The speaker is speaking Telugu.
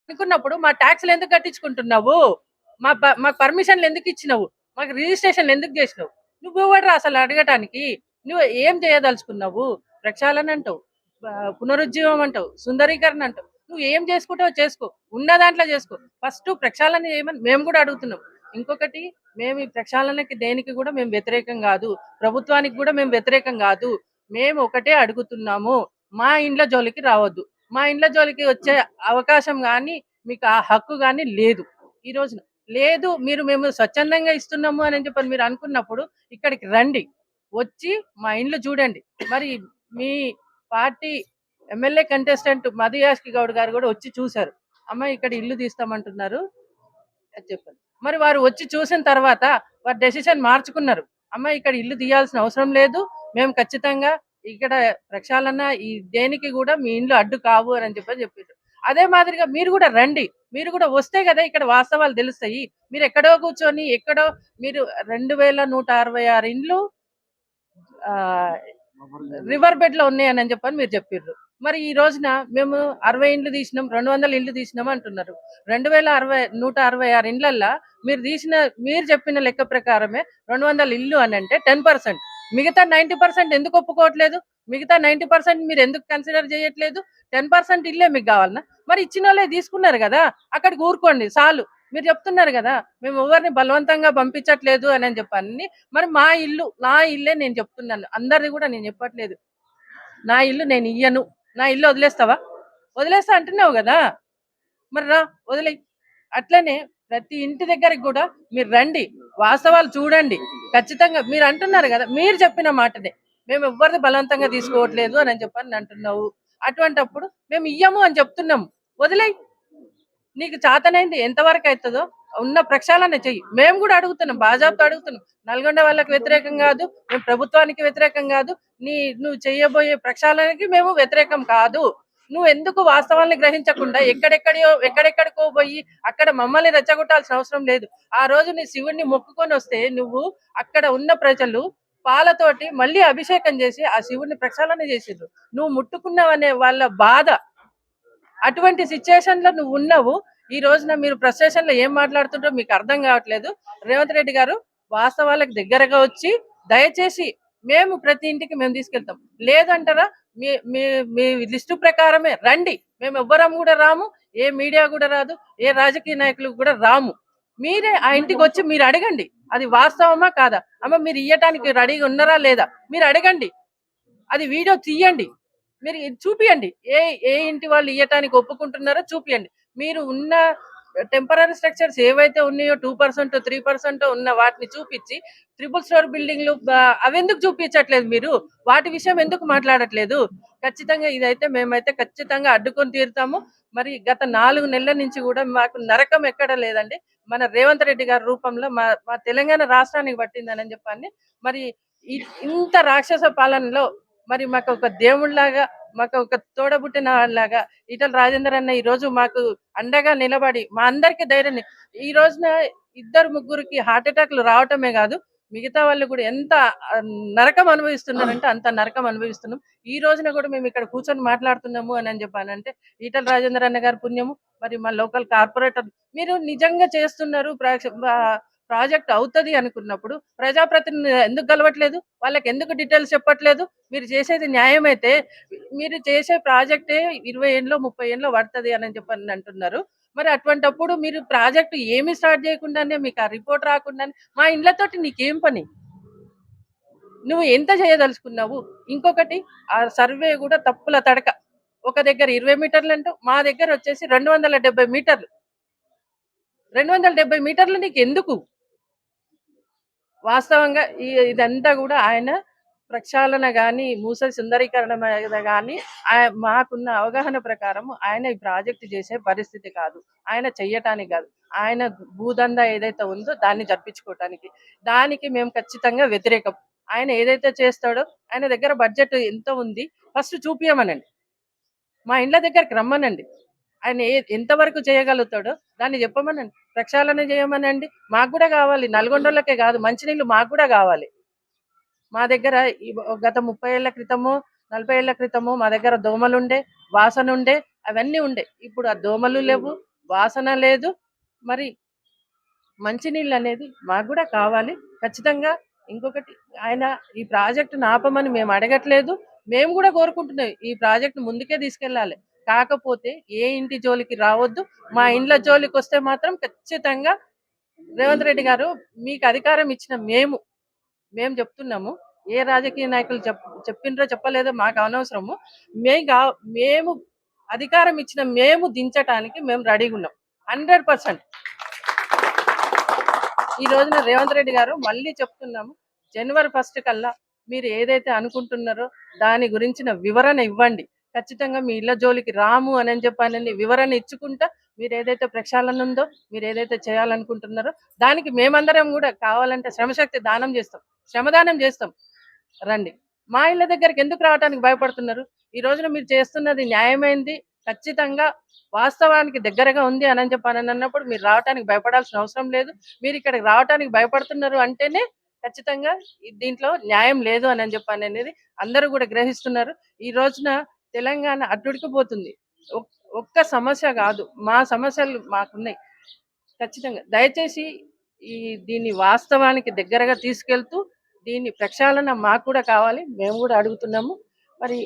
అనుకున్నప్పుడు మా ట్యాక్స్లు ఎందుకు కట్టించుకుంటున్నావు? మాకు పర్మిషన్లు ఎందుకు ఇచ్చినావు? మాకు రిజిస్ట్రేషన్లు ఎందుకు చేసినావు? నువ్వు ఎవడురా అసలు అడగటానికి? నువ్వు ఏం చేయదలుచుకున్నావు? ప్రక్షాళన అంటావు, పునరుజ్జీవం అంటావు, సుందరీకరణ అంటావు. నువ్వు ఏం చేసుకుంటావో చేసుకో, ఉన్న దాంట్లో చేసుకో. ఫస్ట్ ప్రక్షాళన చేయమని మేము కూడా అడుగుతున్నాం. ఇంకొకటి, మేము ఈ ప్రక్షాళనకి దేనికి కూడా మేము వ్యతిరేకం కాదు, ప్రభుత్వానికి కూడా మేము వ్యతిరేకం కాదు. మేము ఒకటే అడుగుతున్నాము, మా ఇండ్ల జోలికి రావద్దు. మా ఇండ్ల జోలికి వచ్చే అవకాశం కానీ మీకు ఆ హక్కు కానీ లేదు ఈ రోజున. లేదు, మేము స్వచ్ఛందంగా ఇస్తున్నాము అని చెప్పని మీరు అనుకున్నప్పుడు ఇక్కడికి రండి, వచ్చి మా ఇండ్లు చూడండి. మరి మీ party MLA contestant Madhu Yashki Goud గారు కూడా వచ్చి చూశారు. అమ్మ ఇక్కడ ఇల్లు తీస్తామంటున్నారు అని చెప్పారు. మరి వారు వచ్చి చూసిన తర్వాత వారు డెసిషన్ మార్చుకున్నారు. అమ్మ ఇక్కడ ఇల్లు తీయాల్సిన అవసరం లేదు, మేము ఖచ్చితంగా ఇక్కడ ప్రక్షాళన ఈ దేనికి కూడా మీ ఇండ్లు అడ్డు కావు అని చెప్పారు. అదే మాదిరిగా మీరు కూడా రండి, మీరు కూడా వస్తే కదా ఇక్కడ వాస్తవాలు తెలుస్తాయి. మీరు ఎక్కడో కూర్చొని ఎక్కడో మీరు 2166 ఇండ్లు రివర్ బెడ్ లో ఉన్నాయని చెప్పని మీరు చెప్పారు. మరి ఈ రోజున మేము 60 ఇండ్లు తీసినాం, 200 ఇండ్లు తీసినాం అంటున్నారు. 166 ఇండ్లల్లో మీరు చెప్పిన లెక్క ప్రకారమే 200 ఇల్లు అని అంటే 10%. మిగతా 90% ఎందుకు ఒప్పుకోవట్లేదు? మిగతా 90% మీరు ఎందుకు కన్సిడర్ చేయట్లేదు? 10% ఇల్లే మీకు కావాలన్నా? మరి ఇచ్చిన వాళ్ళే తీసుకున్నారు కదా, అక్కడికి ఊరుకోండి చాలు. మీరు చెప్తున్నారు కదా మేము ఎవరిని బలవంతంగా పంపించట్లేదు అని చెప్పని. మరి నా ఇల్లే నేను చెప్తున్నాను, అందరిది కూడా నేను చెప్పట్లేదు. నా ఇల్లు నేను ఇయ్యను, నా ఇల్లు వదిలేస్తావా? వదిలేస్తా అంటున్నావు కదా, మరి రా వదిలే. అట్లనే ప్రతి ఇంటి దగ్గరికి కూడా మీరు రండి, వాస్తవాలు చూడండి. ఖచ్చితంగా మీరు అంటున్నారు కదా, మీరు చెప్పిన మాటనే, మేము ఎవరిది బలవంతంగా తీసుకోవట్లేదు అని చెప్పని అంటున్నావు. అటువంటప్పుడు మేము ఇయ్యము అని చెప్తున్నాము, వదిలే. నీకు చేతనైంది ఎంతవరకు అవుతుందో ఉన్న ప్రక్షాళన చెయ్యి. మేము కూడా అడుగుతున్నాం, బాజాబ్తో అడుగుతున్నాం. నల్గొండ వాళ్ళకి వ్యతిరేకం కాదు, మేము ప్రభుత్వానికి వ్యతిరేకం కాదు, నువ్వు చేయబోయే ప్రక్షాళనకి మేము వ్యతిరేకం కాదు. నువ్వు ఎందుకు వాస్తవాన్ని గ్రహించకుండా ఎక్కడెక్కడికో పోయి అక్కడ మమ్మల్ని రెచ్చగొట్టాల్సిన అవసరం లేదు. ఆ రోజు నీ శివుణ్ణి మొక్కుకొని వస్తే నువ్వు అక్కడ ఉన్న ప్రజలు పాలతోటి మళ్ళీ అభిషేకం చేసి ఆ శివుణ్ణి ప్రక్షాళన చేసిర్రు. నువ్వు ముట్టుకున్నావనే వాళ్ళ బాధ, అటువంటి సిచ్యువేషన్ లో నువ్వు ఉన్నావు. ఈ రోజున మీరు ఫ్రస్ట్రేషన్ లో ఏం మాట్లాడుతుంటో మీకు అర్థం కావట్లేదు. రేవంత్ రెడ్డి గారు వాస్తవాలకు దగ్గరగా వచ్చి దయచేసి మేము ప్రతి ఇంటికి మేము తీసుకెళ్తాం. లేదంటారా మీ మీ మీ లిస్టు ప్రకారమే రండి, మేము ఎవ్వరం కూడా రాము, ఏ మీడియా కూడా రాదు, ఏ రాజకీయ నాయకులు కూడా రాము. మీరే ఆ ఇంటికి వచ్చి మీరు అడగండి, అది వాస్తవమా కాదా. అమ్మ మీరు ఇయ్యటానికి రెడీగా ఉన్నారా లేదా మీరు అడగండి, అది వీడియో తీయండి, మీరు చూపియండి. ఏ ఇంటి వాళ్ళు ఇయ్యటానికి ఒప్పుకుంటున్నారో చూపియండి. మీరు ఉన్న టెంపరీ స్ట్రక్చర్స్ ఏవైతే ఉన్నాయో 2% 3% ఉన్న వాటిని చూపించి, ట్రిపుల్ స్టోర్ బిల్డింగ్లు అవెందుకు చూపించట్లేదు? మీరు వాటి విషయం ఎందుకు మాట్లాడట్లేదు? ఖచ్చితంగా ఇదైతే మేమైతే ఖచ్చితంగా అడ్డుకొని తీరుతాము. మరి గత 4 నెలల నుంచి కూడా మాకు నరకం ఎక్కడ లేదండి, మన రేవంత్ రెడ్డి గారి రూపంలో మా తెలంగాణ రాష్ట్రానికి పట్టిందని చెప్పని. మరి ఇంత రాక్షస పాలనలో మరి మాకు ఒక దేవుళ్లాగా, మాకు ఒక తోడబుట్టిన వాళ్ళలాగా ఈటల రాజేందర్ అన్న ఈ రోజు మాకు అండగా నిలబడి మా అందరికి ధైర్యాన్ని, ఈ రోజున 2-3కి హార్ట్ అటాక్లు రావటమే కాదు, మిగతా వాళ్ళు కూడా ఎంత నరకం అనుభవిస్తున్నారంటే అంత నరకం అనుభవిస్తున్నాం. ఈ రోజున కూడా మేము ఇక్కడ కూర్చొని మాట్లాడుతున్నాము అని చెప్పానంటే ఈటల రాజేందర్ అన్న గారి పుణ్యము. మరి మా లోకల్ కార్పొరేటర్ మీరు నిజంగా చేస్తున్నారు, ప్రాజెక్ట్ అవుతుంది అనుకున్నప్పుడు ప్రజాప్రతినిధి ఎందుకు గెలవట్లేదు? వాళ్ళకి ఎందుకు డీటెయిల్స్ చెప్పట్లేదు? మీరు చేసేది న్యాయమైతే మీరు చేసే ప్రాజెక్టే 20 ఏళ్ళలో 30 ఏళ్ళలో పడుతుంది అని చెప్పని అంటున్నారు. మరి అటువంటప్పుడు మీరు ప్రాజెక్టు ఏమి స్టార్ట్ చేయకుండానే, మీకు ఆ రిపోర్ట్ రాకుండానే మా ఇండ్లతోటి నీకేం పని? నువ్వు ఎంత చేయదలుచుకున్నావు? ఇంకొకటి, ఆ సర్వే కూడా తప్పుల తడక. ఒక దగ్గర 20 మీటర్లు అంటూ, మా దగ్గర వచ్చేసి 270 మీటర్లు. 270 మీటర్లు నీకు ఎందుకు? వాస్తవంగా ఇదంతా కూడా ఆయన ప్రక్షాళన గాని, మూస సుందరీకరణ మీద గాని మాకున్న అవగాహన ప్రకారం ఆయన ఈ ప్రాజెక్ట్ చేసే పరిస్థితి కాదు, ఆయన చెయ్యటానికి కాదు, ఆయన భూదందా ఏదైతే ఉందో దాన్ని జరిపించుకోవటానికి. దానికి మేము ఖచ్చితంగా వ్యతిరేకం. ఆయన ఏదైతే చేస్తాడో, ఆయన దగ్గర బడ్జెట్ ఎంత ఉంది ఫస్ట్ చూపియమనండి, మా ఇండ్ల దగ్గరికి రమ్మనండి. ఆయన ఎంతవరకు చేయగలుగుతాడో దాన్ని చెప్పమనండి, ప్రక్షాళన చేయమనండి. మాకు కూడా కావాలి, నల్గొండలకే కాదు, మంచినీళ్ళు మాకు కూడా కావాలి. మా దగ్గర గత 30 ఏళ్ల క్రితమో 40 ఏళ్ల క్రితమో మా దగ్గర దోమలుండే, వాసన ఉండే, అవన్నీ ఉండే. ఇప్పుడు ఆ దోమలు లేవు, వాసన లేదు. మరి మంచినీళ్ళు అనేది మాకు కూడా కావాలి ఖచ్చితంగా. ఇంకొకటి, ఆయన ఈ ప్రాజెక్టును ఆపమని మేము అడగట్లేదు. మేము కూడా కోరుకుంటున్నాం ఈ ప్రాజెక్ట్ ముందుకే తీసుకెళ్ళాలి. కాకపోతే ఏ ఇంటి జోలికి రావద్దు. మా ఇండ్ల జోలికి వస్తే మాత్రం ఖచ్చితంగా రేవంత్ రెడ్డి గారు, మీకు అధికారం ఇచ్చిన మేము చెప్తున్నాము. ఏ రాజకీయ నాయకులు చెప్పిండ్రో చెప్పలేదో మాకు అనవసరము. మేము అధికారం ఇచ్చిన మేము దించటానికి మేము రెడీగా ఉన్నాం 100%. ఈ రోజున రేవంత్ రెడ్డి గారు మళ్ళీ చెప్తున్నాము, జనవరి 1 కల్లా మీరు ఏదైతే అనుకుంటున్నారో దాని గురించిన వివరణ ఇవ్వండి. ఖచ్చితంగా మీ ఇళ్ల జోలికి రాము అని చెప్పానని వివరణ ఇచ్చుకుంటా మీరు ఏదైతే ప్రక్షాళన ఉందో, మీరు ఏదైతే చేయాలనుకుంటున్నారో దానికి మేమందరం కూడా కావాలంటే శ్రమశక్తి దానం చేస్తాం, శ్రమదానం చేస్తాం. రండి. మా ఇళ్ళ దగ్గరికి ఎందుకు రావడానికి భయపడుతున్నారు? ఈ రోజున మీరు చేస్తున్నది న్యాయమైంది, ఖచ్చితంగా వాస్తవానికి దగ్గరగా ఉంది అని చెప్పానని అన్నప్పుడు మీరు రావడానికి భయపడాల్సిన అవసరం లేదు. మీరు ఇక్కడికి రావడానికి భయపడుతున్నారు అంటేనే ఖచ్చితంగా దీంట్లో న్యాయం లేదు అని చెప్పాను అనేది అందరూ కూడా గ్రహిస్తున్నారు. ఈ రోజున తెలంగాణ అట్టుడికిపోతుంది. ఒక్క సమస్య కాదు, మా సమస్యలు మాకున్నాయి. ఖచ్చితంగా దయచేసి దీన్ని వాస్తవానికి దగ్గరగా తీసుకెళ్తూ దీన్ని ప్రక్షాళన మాకు కూడా కావాలి. మేము కూడా అడుగుతున్నాము. మరి